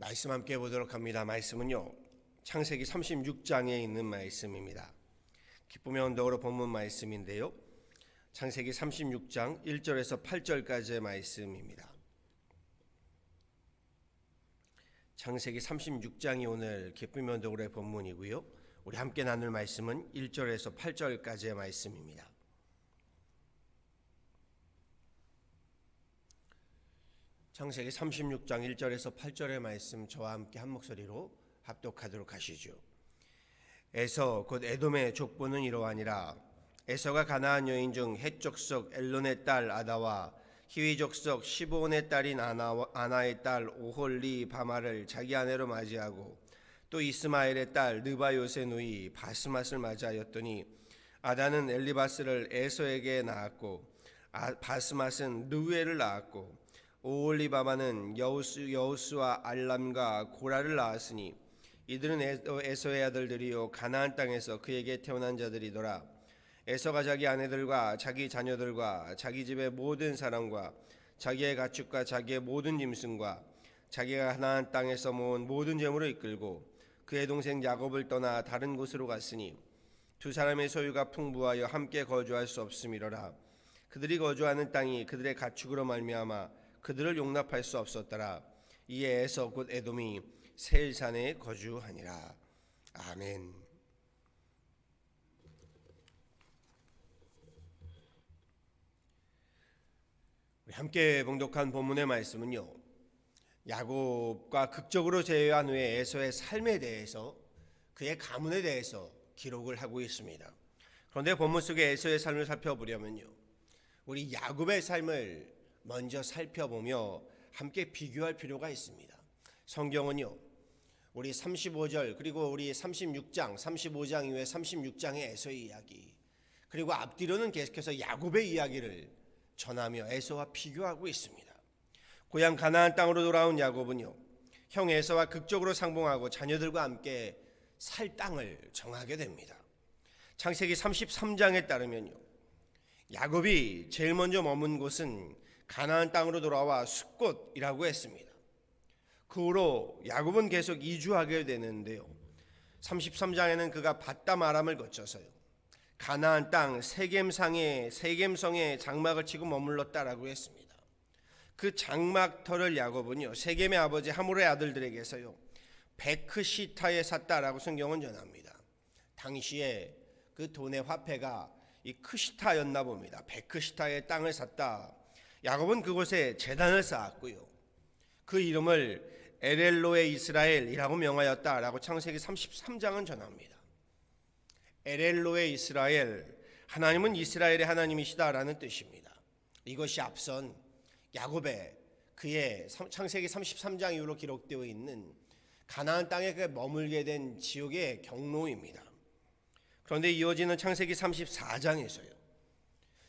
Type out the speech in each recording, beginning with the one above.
말씀 함께 보도록 합니다. 말씀은요, 창세기 36장에 있는 말씀입니다. 기쁨의 언덕으로 본문 말씀인데요, 창세기 36장 1절에서 8절까지의 말씀입니다. 창세기 36장이 오늘 기쁨의 언덕으로의 본문이고요, 우리 함께 나눌 말씀은 1절에서 8절까지의 말씀입니다. 창세기 36장 1절에서 8절의 말씀 저와 함께 한 목소리로 합독하도록 하시죠. 에서 곧 에돔의 족보는 이러하니라. 에서가 가나안 여인 중 헷 족속 엘론의 딸 아다와 히위 족속 시브온의 딸인 아나의 딸 오홀리 바마를 자기 아내로 맞이하고 또 이스마엘의 딸 느바요의 누이 바스맛을 맞이하였더니 아다는 엘리바스를 에서에게 낳았고 바스맛은 르우엘을 낳았고 오홀리바마는 여우스와 알람과 고라를 낳았으니 이들은 에서의 아들들이요 가나안 땅에서 그에게 태어난 자들이더라. 에서가 자기 아내들과 자기 자녀들과 자기 집의 모든 사람과 자기의 가축과 자기의 모든 짐승과 자기가 가나안 땅에서 모은 모든 재물을 이끌고 그의 동생 야곱을 떠나 다른 곳으로 갔으니 두 사람의 소유가 풍부하여 함께 거주할 수 없음이로라. 그들이 거주하는 땅이 그들의 가축으로 말미암아 그들을 용납할 수 없었더라. 이에 에서 곧 에돔이 세일산에 거주하니라. 아멘. 우리 함께 봉독한 본문의 말씀은요, 야곱과 극적으로 재회한 후에 에서의 삶에 대해서, 그의 가문에 대해서 기록을 하고 있습니다. 그런데 본문 속의 에서의 삶을 살펴보려면요, 우리 야곱의 삶을 먼저 살펴보며 함께 비교할 필요가 있습니다. 성경은요, 우리 35절 그리고 우리 36장, 35장 이후에 36장의 에서의 이야기, 그리고 앞뒤로는 계속해서 야곱의 이야기를 전하며 에서와 비교하고 있습니다. 고향 가나안 땅으로 돌아온 야곱은요, 형 에서와 극적으로 상봉하고 자녀들과 함께 살 땅을 정하게 됩니다. 창세기 33장에 따르면요, 야곱이 제일 먼저 머문 곳은 가나안 땅으로 돌아와 숫곳이라고 했습니다. 그 후로 야곱은 계속 이주하게 되는데요, 33장에는 그가 밧담 아람을 거쳐서요, 가나안 땅 세겜성에 장막을 치고 머물렀다라고 했습니다. 그 장막터를 야곱은요, 세겜의 아버지 하몰의 아들들에게서요 베크시타에 샀다라고 성경은 전합니다. 당시에 그 돈의 화폐가 이 크시타였나 봅니다. 베크시타의 땅을 샀다. 야곱은 그곳에 제단을 쌓았고요, 그 이름을 엘엘로의 이스라엘이라고 명하였다라고 창세기 33장은 전합니다. 엘엘로의 이스라엘, 하나님은 이스라엘의 하나님이시다라는 뜻입니다. 이것이 앞선 야곱의 그의 창세기 33장 이후로 기록되어 있는 가나안 땅에 머물게 된 지옥의 경로입니다. 그런데 이어지는 창세기 34장에서요,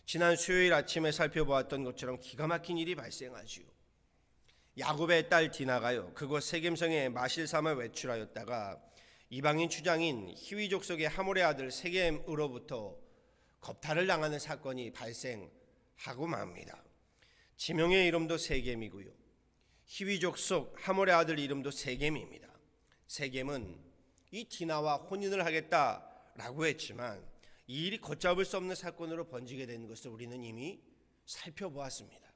지난 수요일 아침에 살펴보았던 것처럼 기가 막힌 일이 발생하지요. 야곱의 딸 디나가요, 그곳 세겜성에 마실삼을 외출하였다가 이방인 추장인 히위 족속의 하몰의 아들 세겜으로부터 겁탈을 당하는 사건이 발생하고 맙니다. 지명의 이름도 세겜이고요, 히위 족속 하몰의 아들 이름도 세겜입니다. 세겜은 이 디나와 혼인을 하겠다라고 했지만 이 일이 걷잡을 수 없는 사건으로 번지게 된 것을 우리는 이미 살펴보았습니다.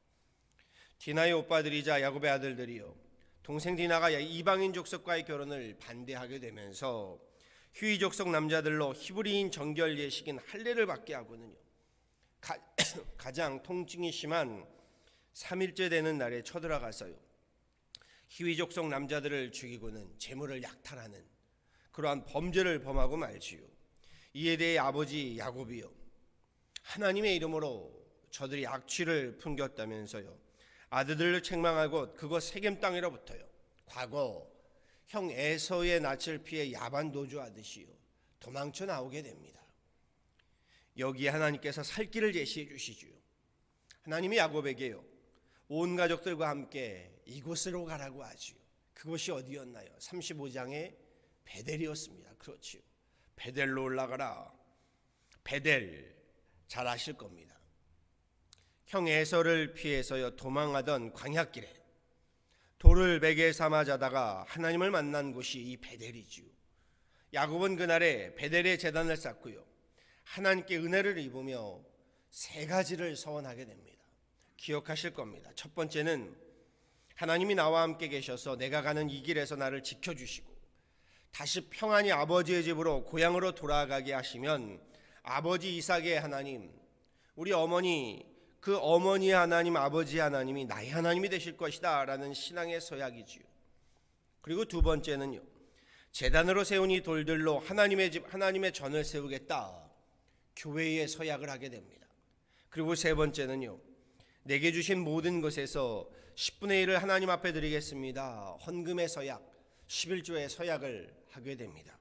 디나의 오빠들이자 야곱의 아들들이요, 동생 디나가 이방인 족속과의 결혼을 반대하게 되면서 히위 족속 남자들로 히브리인 정결 예식인 할례를 받게 하고는요, 가장 통증이 심한 3일째 되는 날에 쳐들어가서요, 히위 족속 남자들을 죽이고는 재물을 약탈하는 그러한 범죄를 범하고 말지요. 이에 대해 아버지 야곱이요, 하나님의 이름으로 저들이 악취를 풍겼다면서요, 아들들을 책망하고 그곳 세겜 땅으로부터요, 과거 형 에서의 낯을 피해 야반 도주하듯이요 도망쳐 나오게 됩니다. 여기에 하나님께서 살 길을 제시해 주시지요. 하나님이 야곱에게요, 온 가족들과 함께 이곳으로 가라고 하지요. 그곳이 어디였나요? 35장의 베델이었습니다. 그렇지요. 베델로 올라가라. 베델 잘 아실 겁니다. 형 에서를 피해서요 도망하던 광야길에 돌을 베개 삼아 자다가 하나님을 만난 곳이 이 베델이지요. 야곱은 그날에 베델에 제단을 쌓고요, 하나님께 은혜를 입으며 세 가지를 서원하게 됩니다. 기억하실 겁니다. 첫 번째는 하나님이 나와 함께 계셔서 내가 가는 이 길에서 나를 지켜주시고 다시 평안히 아버지의 집으로 고향으로 돌아가게 하시면 아버지 이삭의 하나님, 우리 어머니, 그 어머니의 하나님, 아버지의 하나님이 나의 하나님이 되실 것이다 라는 신앙의 서약이지요. 그리고 두 번째는요, 제단으로 세운 이 돌들로 하나님의 집, 하나님의 전을 세우겠다, 교회의 서약을 하게 됩니다. 그리고 세 번째는요, 내게 주신 모든 것에서 10분의 1을 하나님 앞에 드리겠습니다, 헌금의 서약, 11조의 서약을 하게 됩니다.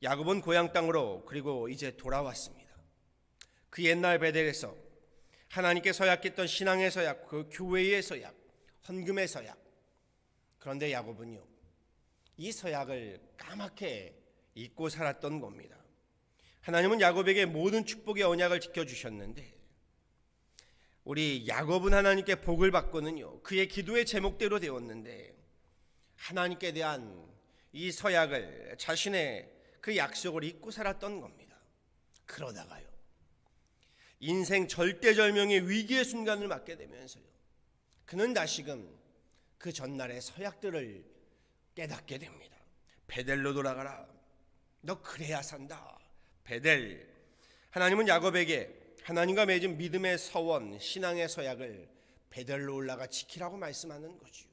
야곱은 고향 땅으로 그리고 이제 돌아왔습니다. 그 옛날 베델에서 하나님께 서약했던 신앙의 서약, 그 교회의 서약, 헌금의 서약. 그런데 야곱은요, 이 서약을 까맣게 잊고 살았던 겁니다. 하나님은 야곱에게 모든 축복의 언약을 지켜주셨는데 우리 야곱은 하나님께 복을 받고는요, 그의 기도의 제목대로 되었는데 하나님께 대한 이 서약을, 자신의 그 약속을 잊고 살았던 겁니다. 그러다가요, 인생 절대절명의 위기의 순간을 맞게 되면서요, 그는 다시금 그 전날의 서약들을 깨닫게 됩니다. 베델로 돌아가라, 너 그래야 산다. 베델. 하나님은 야곱에게 하나님과 맺은 믿음의 서원, 신앙의 서약을 베델로 올라가 지키라고 말씀하는 거지요.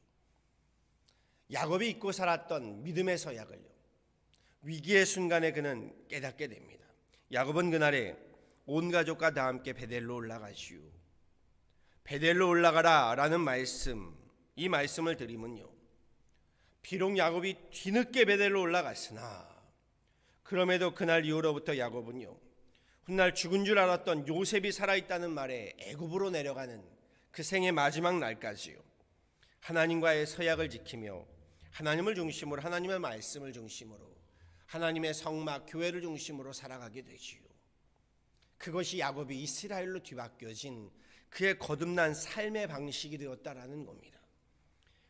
야곱이 잊고 살았던 믿음의 서약을요, 위기의 순간에 그는 깨닫게 됩니다. 야곱은 그날에 온 가족과 다 함께 베델로 올라가시오. 베델로 올라가라 라는 말씀, 이 말씀을 드리면요, 비록 야곱이 뒤늦게 베델로 올라갔으나 그럼에도 그날 이후로부터 야곱은요, 훗날 죽은 줄 알았던 요셉이 살아있다는 말에 애굽으로 내려가는 그 생의 마지막 날까지요, 하나님과의 서약을 지키며 하나님을 중심으로, 하나님의 말씀을 중심으로, 하나님의 성막, 교회를 중심으로 살아가게 되지요. 그것이 야곱이 이스라엘로 뒤바뀌어진 그의 거듭난 삶의 방식이 되었다라는 겁니다.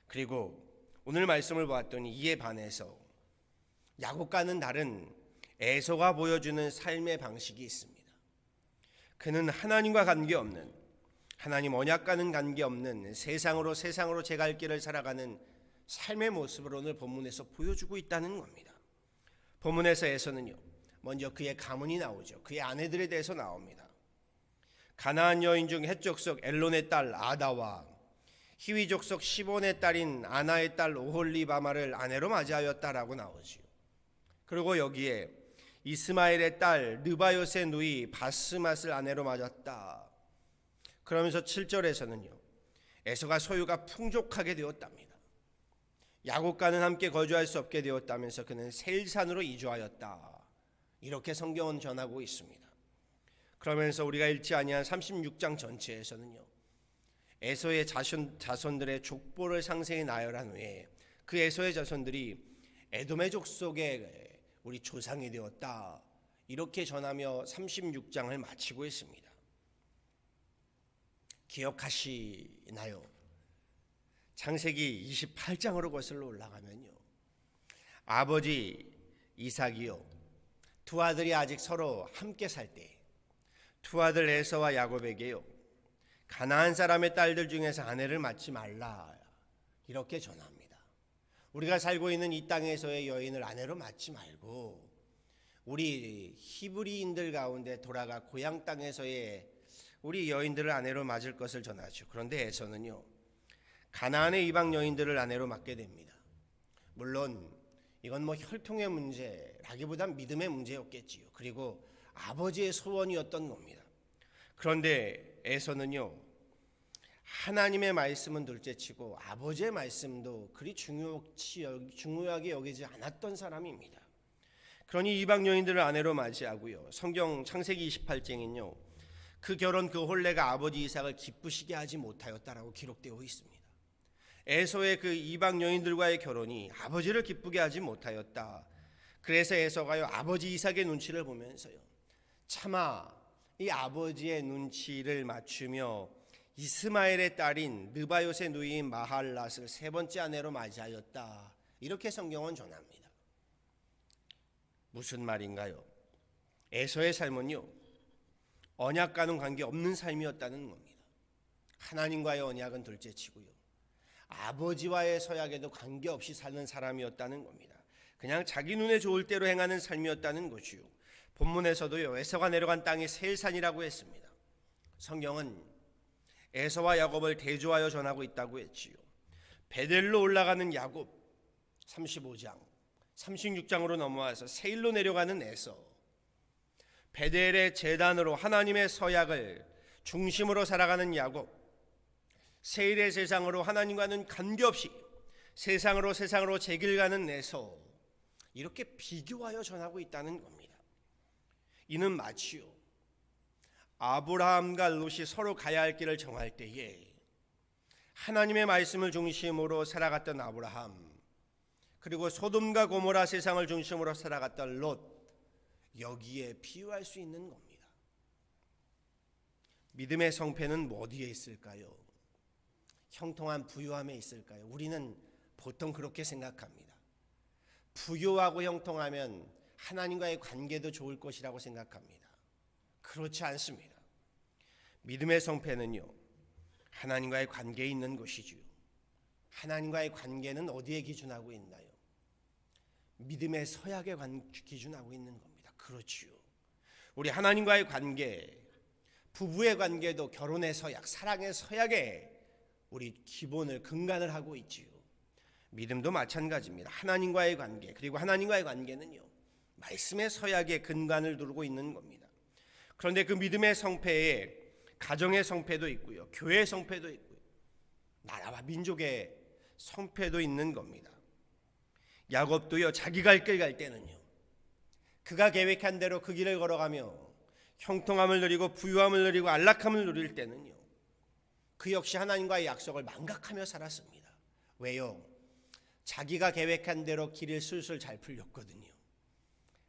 그리고 오늘 말씀을 보았더니 이에 반해서 야곱과는 다른 에서가 보여주는 삶의 방식이 있습니다. 그는 하나님과 관계없는, 하나님 언약과는 관계없는 세상으로 제 갈 길을 살아가는 삶의 모습을 오늘 본문에서 보여주고 있다는 겁니다. 본문에서 에서는요, 먼저 그의 가문이 나오죠. 그의 아내들에 대해서 나옵니다. 가나안 여인 중 헷 족속 엘론의 딸 아다와 히위 족속 시본의 딸인 아나의 딸 오홀리바마를 아내로 맞이하였다라고 나오지요. 그리고 여기에 이스마엘의 딸 느바요의 누이 바스맛을 아내로 맞았다. 그러면서 7절에서는요, 에서가 소유가 풍족하게 되었답니다. 야곱과는 함께 거주할 수 없게 되었다면서 그는 세일산으로 이주하였다. 이렇게 성경은 전하고 있습니다. 그러면서 우리가 읽지 아니한 36장 전체에서는요, 에서의 자손들의 족보를 상세히 나열한 후에 그 에서의 자손들이 에돔의 족속의 우리 조상이 되었다, 이렇게 전하며 36장을 마치고 있습니다. 기억하시나요? 창세기 28장으로 거슬러 올라가면요, 아버지 이삭이요, 두 아들이 아직 서로 함께 살 때 두 아들 에서와 야곱에게요, 가나안 사람의 딸들 중에서 아내를 맡지 말라, 이렇게 전합니다. 우리가 살고 있는 이 땅에서의 여인을 아내로 맡지 말고 우리 히브리인들 가운데 돌아가 고향 땅에서의 우리 여인들을 아내로 맞을 것을 전하죠. 그런데 에서는요, 가나안의 이방 여인들을 아내로 맡게 됩니다. 물론 이건 혈통의 문제라기보단 믿음의 문제였겠지요. 그리고 아버지의 소원이었던 겁니다. 그런데 에서는요, 하나님의 말씀은 둘째치고 아버지의 말씀도 그리 중요하게 여기지 않았던 사람입니다. 그러니 이방 여인들을 아내로 맞이하고요, 성경 창세기 28장은요, 그 결혼, 그 혼례가 아버지 이삭을 기쁘시게 하지 못하였다라고 기록되어 있습니다. 에서의 그 이방 여인들과의 결혼이 아버지를 기쁘게 하지 못하였다. 그래서 에서가요, 아버지 이삭의 눈치를 보면서요, 차마 이 아버지의 눈치를 맞추며 이스마엘의 딸인 느바요의 누이인 마할랏을 세 번째 아내로 맞이하였다. 이렇게 성경은 전합니다. 무슨 말인가요? 에서의 삶은요, 언약과는 관계없는 삶이었다는 겁니다. 하나님과의 언약은 둘째치고요, 아버지와의 서약에도 관계없이 사는 사람이었다는 겁니다. 그냥 자기 눈에 좋을 대로 행하는 삶이었다는 것이요. 본문에서도요, 에서가 내려간 땅이 세일산이라고 했습니다. 성경은 에서와 야곱을 대조하여 전하고 있다고 했지요. 베델로 올라가는 야곱 35장, 36장으로 넘어와서 세일로 내려가는 에서, 베델의 제단으로 하나님의 서약을 중심으로 살아가는 야곱, 세일의 세상으로 하나님과는 관계없이 세상으로 제 길 가는 에서, 이렇게 비교하여 전하고 있다는 겁니다. 이는 마치요, 아브라함과 롯이 서로 가야 할 길을 정할 때에 하나님의 말씀을 중심으로 살아갔던 아브라함, 그리고 소돔과 고모라 세상을 중심으로 살아갔던 롯, 여기에 비유할 수 있는 겁니다. 믿음의 성패는 어디에 있을까요? 형통한 부유함에 있을까요? 우리는 보통 그렇게 생각합니다. 부유하고 형통하면 하나님과의 관계도 좋을 것이라고 생각합니다. 그렇지 않습니다. 믿음의 성패는요, 하나님과의 관계에 있는 것이지요. 하나님과의 관계는 어디에 기준하고 있나요? 믿음의 서약에 기준하고 있는 겁니다. 그렇지요. 우리 하나님과의 관계, 부부의 관계도 결혼의 서약, 사랑의 서약에 우리 기본을 근간을 하고 있지요. 믿음도 마찬가지입니다. 하나님과의 관계, 그리고 하나님과의 관계는요, 말씀의 서약에 근간을 두르고 있는 겁니다. 그런데 그 믿음의 성패에 가정의 성패도 있고요, 교회의 성패도 있고요, 나라와 민족의 성패도 있는 겁니다. 야곱도요, 자기 갈 길 갈 때는요, 그가 계획한 대로 그 길을 걸어가며 형통함을 누리고 부유함을 누리고 안락함을 누릴 때는요, 그 역시 하나님과의 약속을 망각하며 살았습니다. 왜요? 자기가 계획한 대로 길을 술술 잘 풀렸거든요.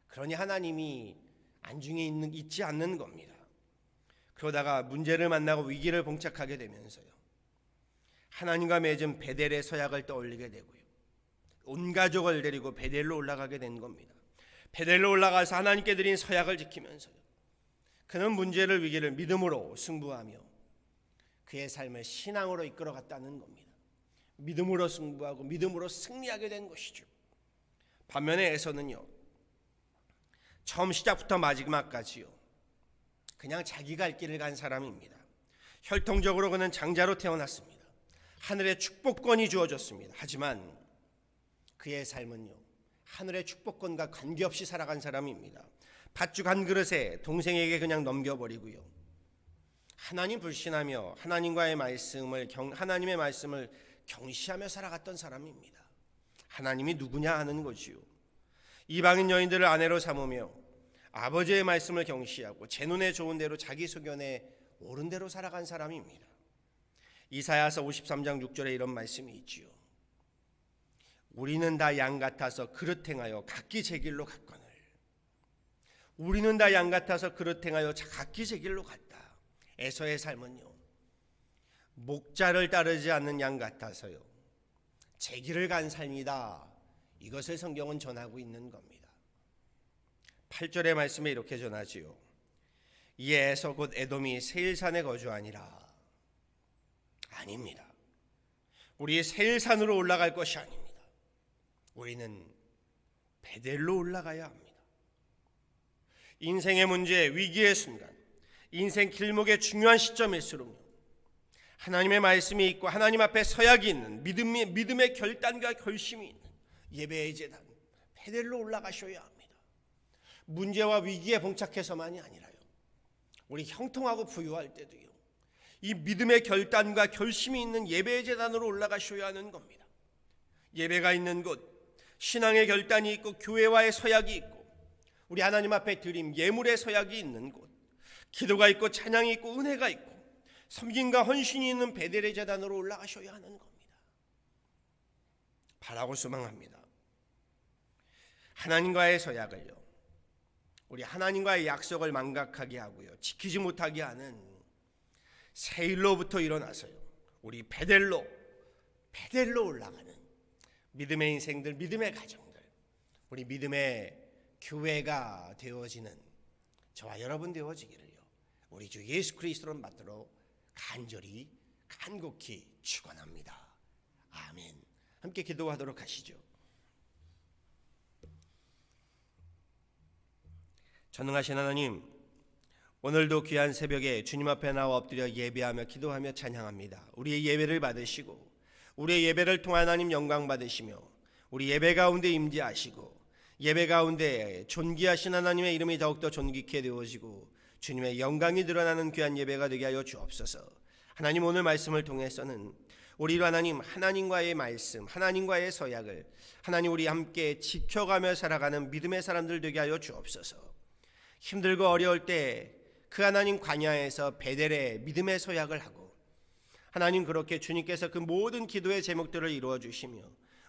그러니 하나님이 안중에 있지 않는 겁니다. 그러다가 문제를 만나고 위기를 봉착하게 되면서요, 하나님과 맺은 베델의 서약을 떠올리게 되고요, 온 가족을 데리고 베델로 올라가게 된 겁니다. 베델로 올라가서 하나님께 드린 서약을 지키면서요, 그는 문제를 위기를 믿음으로 승부하며 그의 삶을 신앙으로 이끌어갔다는 겁니다. 믿음으로 승부하고 믿음으로 승리하게 된 것이죠. 반면에 에서는요, 처음 시작부터 마지막까지요, 그냥 자기 갈 길을 간 사람입니다. 혈통적으로 그는 장자로 태어났습니다. 하늘의 축복권이 주어졌습니다. 하지만 그의 삶은요, 하늘의 축복권과 관계없이 살아간 사람입니다. 팥죽 한 그릇에 동생에게 그냥 넘겨버리고요, 하나님 불신하며 하나님의 말씀을 경시하며 살아갔던 사람입니다. 하나님이 누구냐 하는 거지요. 이방인 여인들을 아내로 삼으며 아버지의 말씀을 경시하고 제 눈에 좋은 대로 자기 소견에 옳은 대로 살아간 사람입니다. 이사야서 53장 6절에 이런 말씀이 있지요. 우리는 다 양 같아서 그릇 행하여 각기 제 길로 갔거늘. 우리는 다 양 같아서 그릇 행하여 각기 제 길로 갔다. 에서의 삶은요, 목자를 따르지 않는 양 같아서요, 제 길을 간 삶이다. 이것을 성경은 전하고 있는 겁니다. 8절의 말씀에 이렇게 전하지요. 이에 에서 곧 에돔이 세일산에 거주하니라. 아닙니다. 우리 세일산으로 올라갈 것이 아닙니다. 우리는 베델로 올라가야 합니다. 인생의 문제, 위기의 순간, 인생 길목의 중요한 시점일수록요, 하나님의 말씀이 있고 하나님 앞에 서약이 있는 믿음의 결단과 결심이 있는 예배의 제단 베델로 올라가셔야 합니다. 문제와 위기에 봉착해서만이 아니라요, 우리 형통하고 부유할 때도요, 이 믿음의 결단과 결심이 있는 예배의 제단으로 올라가셔야 하는 겁니다. 예배가 있는 곳, 신앙의 결단이 있고 교회와의 서약이 있고 우리 하나님 앞에 드림 예물의 서약이 있는 곳, 기도가 있고 찬양이 있고 은혜가 있고 섬김과 헌신이 있는 베델의 제단으로 올라가셔야 하는 겁니다. 바라고 소망합니다. 하나님과의 서약을요, 우리 하나님과의 약속을 망각하게 하고요, 지키지 못하게 하는 세일로부터 일어나서요, 우리 베델로 올라가는 믿음의 인생들, 믿음의 가정들, 우리 믿음의 교회가 되어지는 저와 여러분 되어지기를요, 우리 주 예수 그리스도를 받들어 간곡히 축원합니다. 아멘. 함께 기도하도록 하시죠. 전능하신 하나님, 오늘도 귀한 새벽에 주님 앞에 나와 엎드려 예배하며 기도하며 찬양합니다. 우리의 예배를 받으시고 우리의 예배를 통해 하나님 영광 받으시며 우리 예배 가운데 임재하시고 예배 가운데 존귀하신 하나님의 이름이 더욱더 존귀케 되어지고 주님의 영광이 드러나는 귀한 예배가 되게 하여 주옵소서. 하나님, 오늘 말씀을 통해서는 우리로 하나님과의 말씀, 하나님과의 서약을 하나님 우리 함께 지켜가며 살아가는 믿음의 사람들 되게 하여 주옵소서. 힘들고 어려울 때 그 하나님 광야에서 베델의 믿음의 서약을 하고 하나님, 그렇게 주님께서 그 모든 기도의 제목들을 이루어 주시며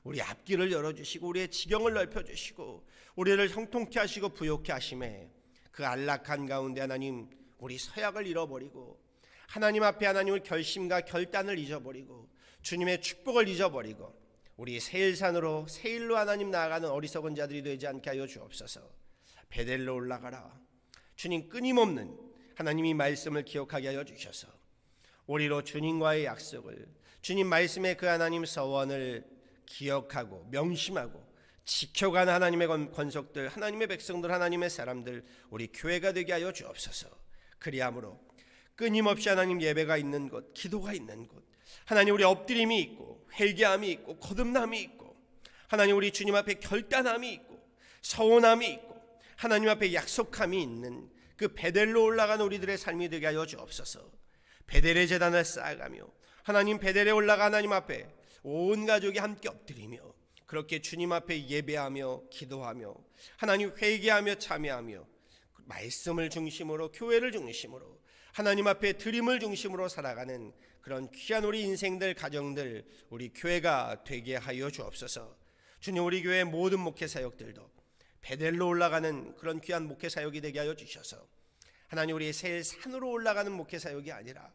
우리 앞길을 열어주시고 우리의 지경을 넓혀주시고 우리를 형통케 하시고 부욕케 하심에 그 안락한 가운데 하나님 우리 서약을 잃어버리고 하나님 앞에 하나님의 결심과 결단을 잊어버리고 주님의 축복을 잊어버리고 우리 세일산으로 세일로 하나님 나아가는 어리석은 자들이 되지 않게 하여 주옵소서. 베델로 올라가라. 주님 끊임없는 하나님이 말씀을 기억하게 하여 주셔서 우리로 주님과의 약속을, 주님 말씀의 그 하나님 서원을 기억하고 명심하고 지켜가는 하나님의 권속들, 하나님의 백성들, 하나님의 사람들, 우리 교회가 되게 하여 주옵소서. 그리함으로 끊임없이 하나님 예배가 있는 곳, 기도가 있는 곳, 하나님 우리 엎드림이 있고 회개함이 있고 거듭남이 있고 하나님 우리 주님 앞에 결단함이 있고 서원함이 있고 하나님 앞에 약속함이 있는 그 베델로 올라가는 우리들의 삶이 되게 하여 주옵소서. 베델의 제단을 쌓아가며 하나님 베델에 올라가 하나님 앞에 온 가족이 함께 엎드리며 그렇게 주님 앞에 예배하며 기도하며 하나님 회개하며 참여하며 말씀을 중심으로 교회를 중심으로 하나님 앞에 드림을 중심으로 살아가는 그런 귀한 우리 인생들, 가정들, 우리 교회가 되게 하여 주옵소서. 주님, 우리 교회 모든 목회 사역들도 베델로 올라가는 그런 귀한 목회 사역이 되게 하여 주셔서 하나님 우리 세일 산으로 올라가는 목회 사역이 아니라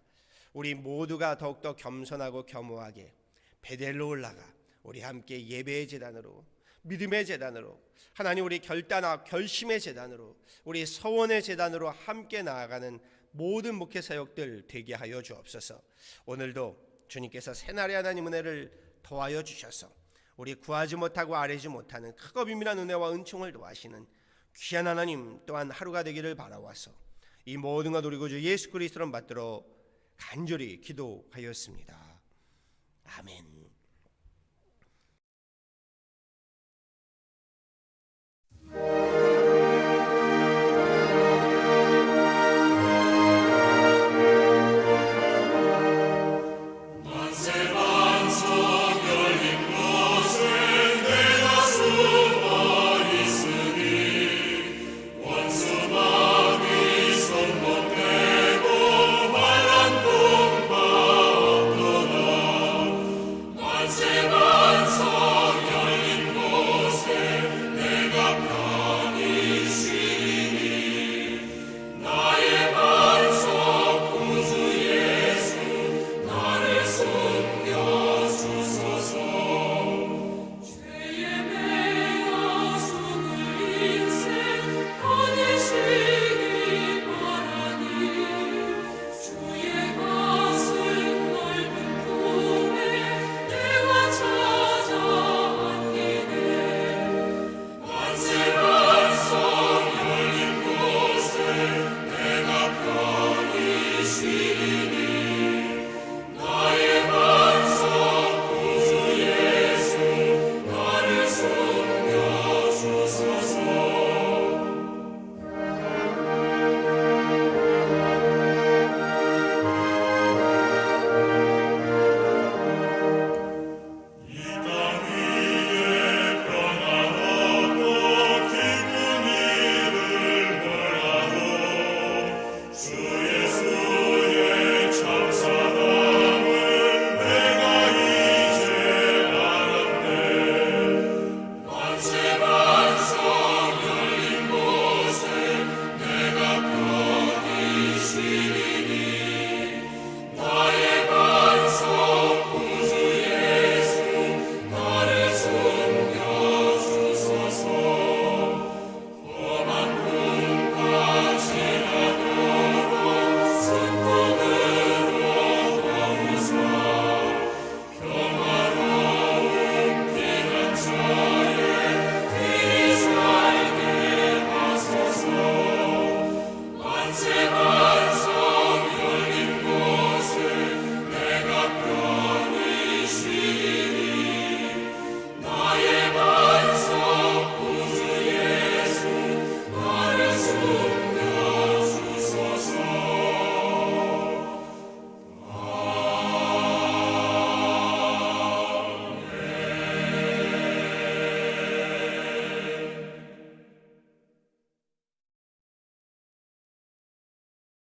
우리 모두가 더욱더 겸손하고 겸허하게 베델로 올라가 우리 함께 예배의 제단으로, 믿음의 제단으로, 하나님 우리 결심의 제단으로, 우리 서원의 제단으로 함께 나아가는 모든 목회 사역들 되게 하여 주옵소서. 오늘도 주님께서 새날의 하나님 은혜를 더하여 주셔서 우리 구하지 못하고 아뢰지 못하는 크고 비밀한 은혜와 은총을 도하시는 귀한 하나님 또한 하루가 되기를 바라와서 이 모든 것 우리 구주 예수 그리스도를 받들어 간절히 기도하였습니다.